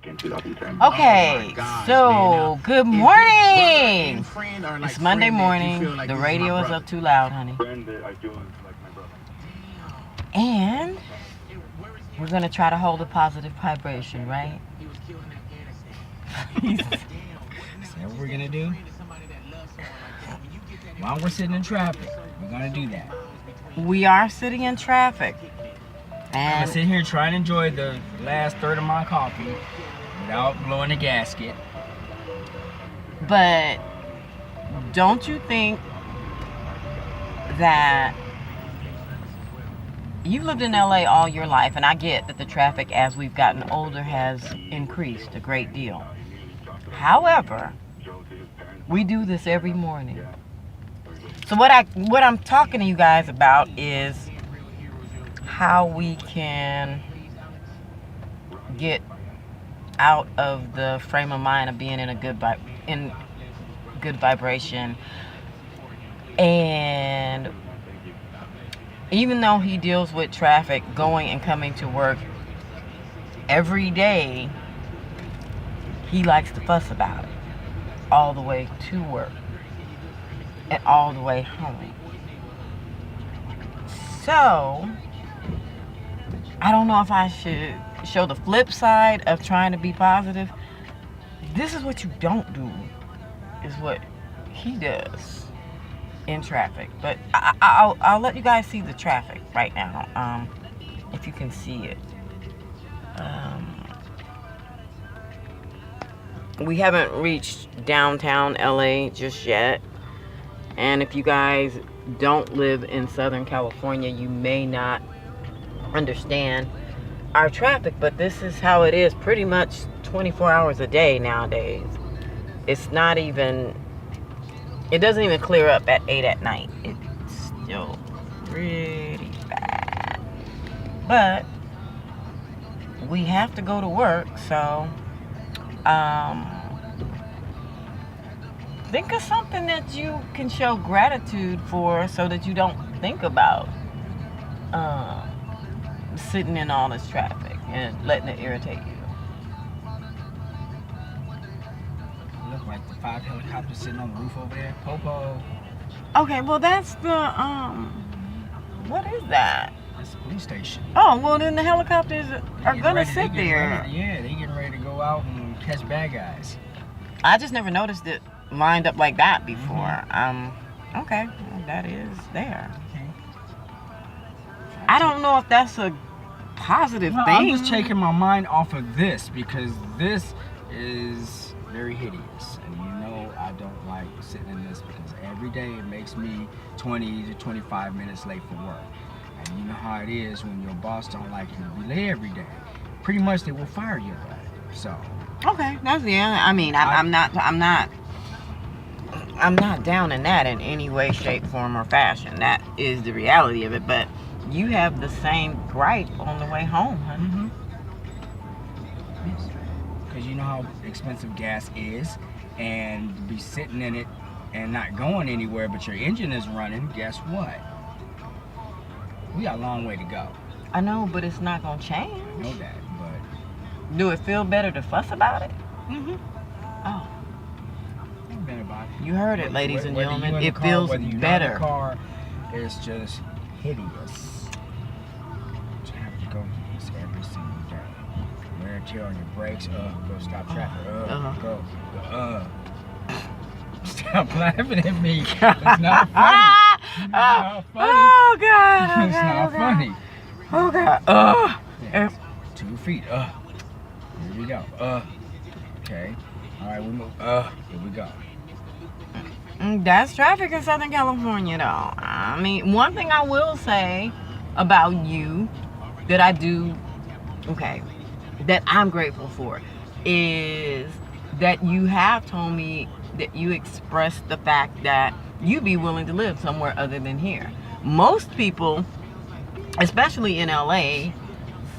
Okay, so good morning. It's Monday morning. The radio is up too loud, honey. And we're going to try to hold a positive vibration, right? Is that what we're going to do? While we're sitting in traffic, we're going to do that. We are sitting in traffic. I'm And going to sit here and try and enjoy the last third of my coffee without blowing the gasket. but don't you think that you've lived in LA all your life, and I get that the traffic as we've gotten older has increased a great deal. However, we do this every morning. So what I'm talking to you guys about is how we can get out of the frame of mind of being in a good vibration. And even though he deals with traffic going and coming to work every day, he likes to fuss about it all the way to work and all the way home. So I don't know if I should show the flip side of trying to be positive. This is what you don't do, is what he does in traffic. But I'll let you guys see the traffic right now, if you can see it. We haven't reached downtown LA just yet, and if you guys don't live in Southern California, you may not understand our traffic, but this is how it is pretty much 24 hours a day nowadays. It doesn't even clear up at 8 at night. It's still pretty bad. But we have to go to work, so think of something that you can show gratitude for so that you don't think about sitting in all this traffic and letting it irritate you. Look like the 5 helicopters sitting on the roof over there. Popo. Okay, well that's the what is that? That's the police station. Oh, well then the helicopters are gonna sit They're there. getting ready to go out and catch bad guys. I just never noticed it lined up like that before. Okay, well, that is there. I don't know if that's a positive Well, thing. I'm just taking my mind off of this because this is very hideous. And you know I don't like sitting in this because every day it makes me 20 to 25 minutes late for work. And you know how it is when your boss don't like you to be late every day. Pretty much they will fire you. So. Okay, that's I mean, I'm not down in that in any way, shape, form, or fashion. That is the reality of it. But you have the same gripe on the way home, honey. Because you know how expensive gas is, and to be sitting in it and not going anywhere, but your engine is running. Guess what? We got a long way to go. I know, but it's not gonna change. I know that, but do it feel better to fuss about it? Oh. You heard it, ladies and gentlemen. It feels better. The car is just hideous. You have to go through this every single day. Wear and tear on your brakes. Go stop traffic. Go. Stop laughing at me. It's not funny. It's not funny. Oh God. Okay, It's not funny. Oh God. Yeah. 2 feet. Here we go. Okay. All right, we move. Here we go. That's traffic in Southern California, though. I mean, one thing I will say about you that I do, that I'm grateful for, is that you have told me that you expressed the fact that you'd be willing to live somewhere other than here. Most people, especially in LA,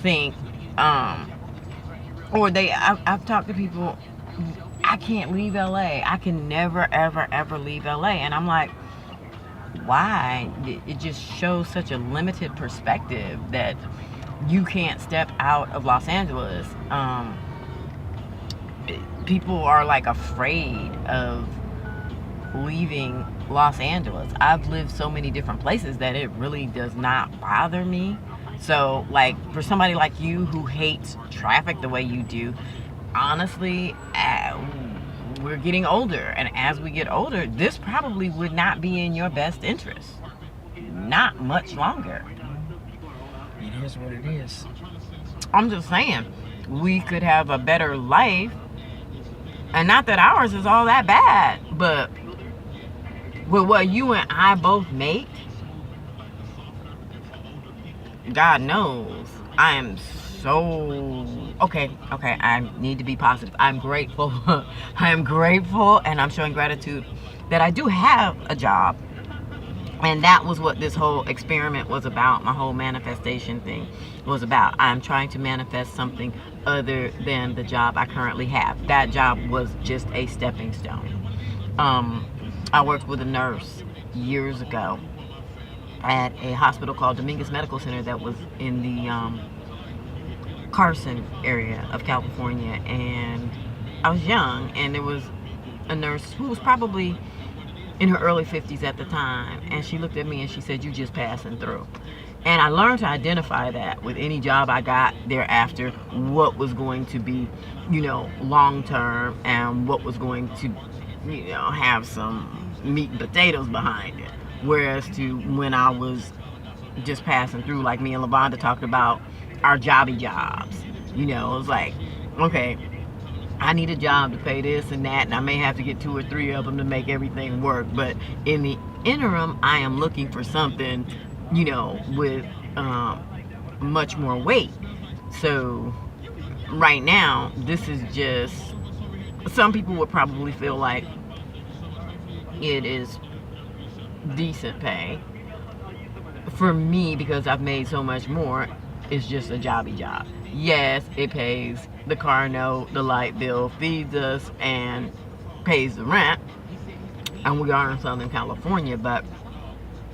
think, I've talked to people, I can't leave LA. I can never, ever, ever leave LA. And I'm like, why? It just shows such a limited perspective that you can't step out of Los Angeles. people are like afraid of leaving Los Angeles. I've lived so many different places that it really does not bother me. So, like, for somebody like you who hates traffic the way you do, honestly, we're getting older. And as we get older, this probably would not be in your best interest. Not much longer. It is what it is. I'm just saying, we could have a better life. And not that ours is all that bad, but with what you and I both make, God knows, I am so okay. I need to be positive. I'm grateful. I am grateful, and I'm showing gratitude that I do have a job. And that was what this whole experiment was about. My whole manifestation thing was about. I'm trying to manifest something other than the job I currently have. That job was just a stepping stone. I worked with a nurse years ago at a hospital called Dominguez Medical Center that was in the Carson area of California. And I was young, and there was a nurse who was probably in her early 50s at the time, and she looked at me and she said, "You just passing through." And I learned to identify that with any job I got thereafter, what was going to be, long term, and what was going to, have some meat and potatoes behind it. Whereas to when I was just passing through, like me and Lavonda talked about our jobby jobs, it was like, okay, I need a job to pay this and that, and I may have to get 2 or 3 of them to make everything work. But in the interim, I am looking for something, with much more weight. So right now, this is just, some people would probably feel like it is decent pay. For me, because I've made so much more, it's just a jobby job. Yes, it pays the car note, the light bill, feeds us, and pays the rent. And we are in Southern California, but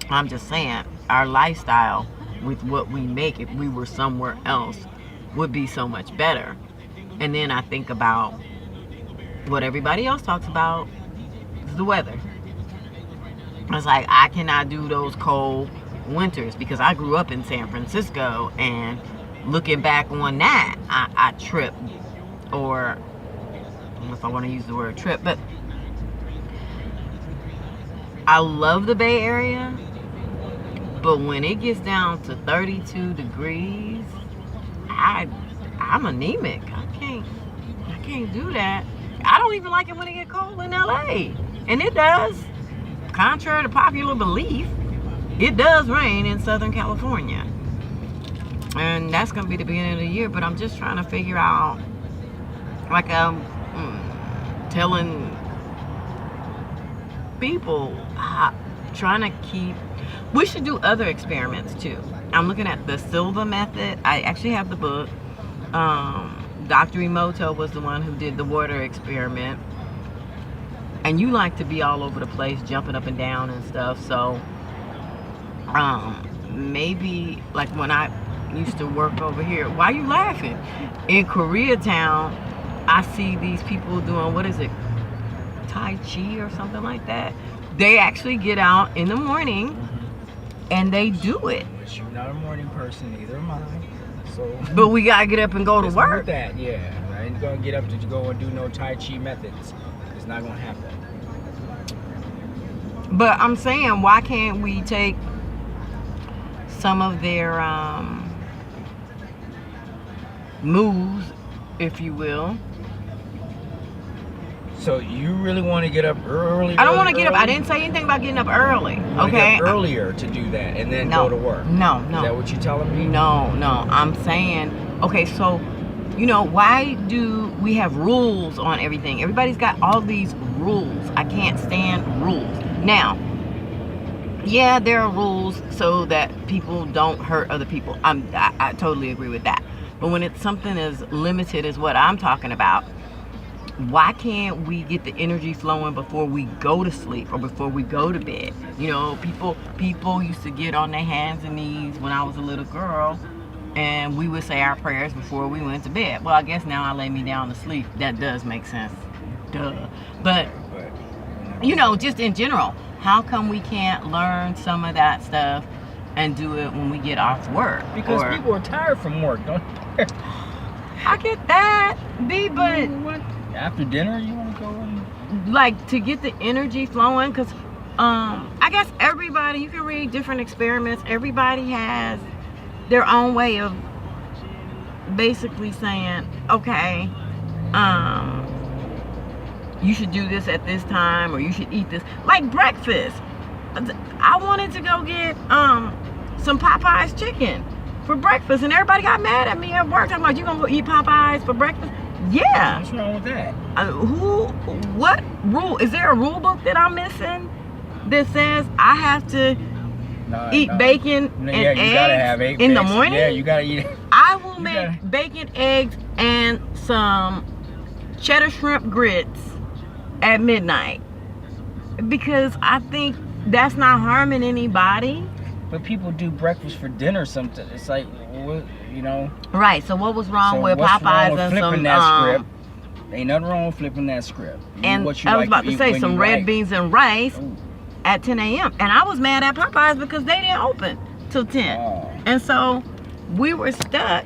I'm just saying, our lifestyle with what we make, if we were somewhere else, would be so much better. And then I think about what everybody else talks about, is the weather. It's like, I cannot do those cold winters because I grew up in San Francisco, and looking back on that, I trip, or I don't know if I want to use the word trip, but I love the Bay Area, but when it gets down to 32 degrees, I'm anemic. I can't do that. I don't even like it when it get cold in LA, and it does. Contrary to popular belief, it does rain in Southern California. And that's going to be the beginning of the year. But I'm just trying to figure out, like I'm telling people, trying to keep, we should do other experiments too. I'm looking at the Silva method. I actually have the book. Dr. Emoto was the one who did the water experiment. And you like to be all over the place, jumping up and down and stuff. So maybe, like when I used to work over here, why are you laughing? In Koreatown, I see these people doing, what is it, Tai Chi or something like that. They actually get out in the morning and they do it. But you're not a morning person, neither am I. So, but we gotta get up and go to work. That, yeah. I ain't gonna get up to go and do no Tai Chi methods. It's not gonna happen. But I'm saying, why can't we take some of their moves, if you will? So you really want to get up early? I don't want to get up. I didn't say anything about getting up early. Okay. Get up earlier to do that and then go to work. No. Is that what you're telling me? No. I'm saying, okay, so, why do we have rules on everything? Everybody's got all these rules. I can't stand rules. Now, yeah, there are rules so that people don't hurt other people. I totally agree with that. But when it's something as limited as what I'm talking about, why can't we get the energy flowing before we go to sleep or before we go to bed? People used to get on their hands and knees when I was a little girl and we would say our prayers before we went to bed. Well, I guess now I lay me down to sleep. That does make sense. Duh. But, you know, just in general, how come we can't learn some of that stuff and do it when we get off work? Because people are tired from work, don't they? I get that, B, but What? After dinner, you want to go and... like to get the energy flowing, because I guess everybody, you can read different experiments. Everybody has their own way of basically saying, okay, you should do this at this time, or you should eat this. Like breakfast. I wanted to go get some Popeyes chicken for breakfast, and everybody got mad at me at work. I'm like, you gonna go eat Popeyes for breakfast? Yeah. What's wrong with that? What rule? Is there a rule book that I'm missing that says I have to eat bacon and you gotta have eggs in the morning? Yeah, you gotta eat it. I will make bacon, eggs, and some cheddar shrimp grits at midnight, because I think that's not harming anybody. But people do breakfast for dinner sometimes. It's like, what, you know. Right. So what was wrong with what's Popeyes wrong with and flipping some that script? Ain't nothing wrong with flipping that script. and What you I was like about to eat say when some you red like. beans and rice Ooh. at 10 a.m. And I was mad at Popeyes because they didn't open till 10. Oh. And so we were stuck,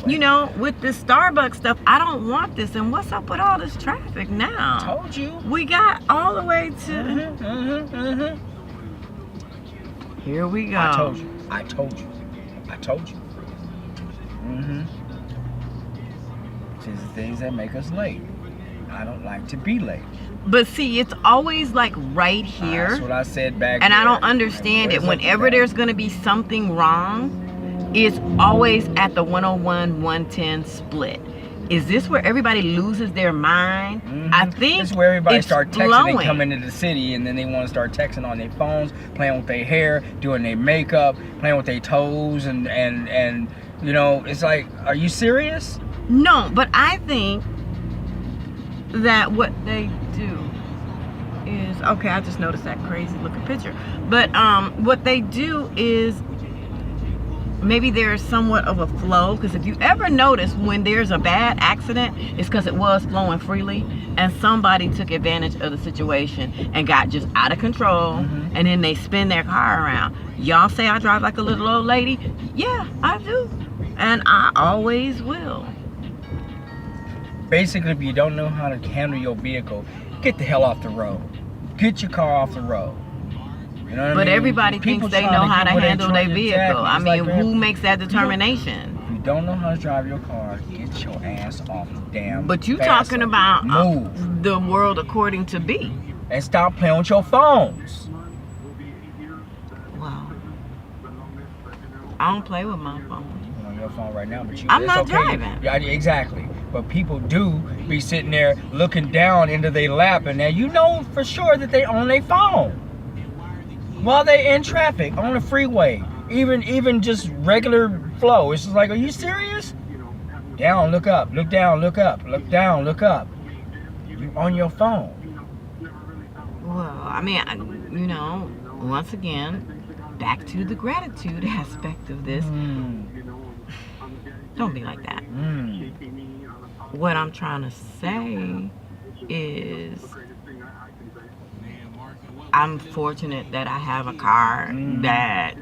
you know, with this Starbucks stuff. I don't want this. And what's up with all this traffic now? Told you. We got all the way to... Here we go. I told you. I told you. I told you. These are things that make us late. I don't like to be late. But see, it's always like right here. That's what I said back And I there. don't understand Like, it. what is up Whenever with that? there's going to be something wrong, it's always at the 101, 110 split. Is this where everybody loses their mind? I think This is where everybody it's start texting flowing. and coming into the city, and then they want to start texting on their phones, playing with their hair, doing their makeup, playing with their toes, and you know, it's like, are you serious? No, but I think that what they do is, okay, I just noticed that crazy looking picture. But what they do is, maybe there's somewhat of a flow, because if you ever notice when there's a bad accident, it's because it was flowing freely and somebody took advantage of the situation and got just out of control, and then they spin their car around. Y'all say I drive like a little old lady. Yeah, I do, and I always will. Basically, if you don't know how to handle your vehicle, get the hell off the road. Get your car off the road. You know what I But mean? everybody People thinks they trying know how get to where they handle their trying- vehicle. exactly. I It's mean, like, who makes that determination? If you don't know how to drive your car, get your ass off the damn. But you fast talking lane. about move the world according to B. and stop playing with your phones. Wow. I don't play with my phone. You're on your phone right now, but I'm it's not okay. driving. Yeah, exactly. But people do be sitting there looking down into their lap, and now you know for sure that they on their phone while they in traffic on the freeway. Even just regular flow. It's just like, are you serious? Down, look up, look down, look up, look down, look up. You on your phone. Well, I mean, you know, once again, back to the gratitude aspect of this. Don't be like that. What I'm trying to say is, I'm fortunate that I have a car that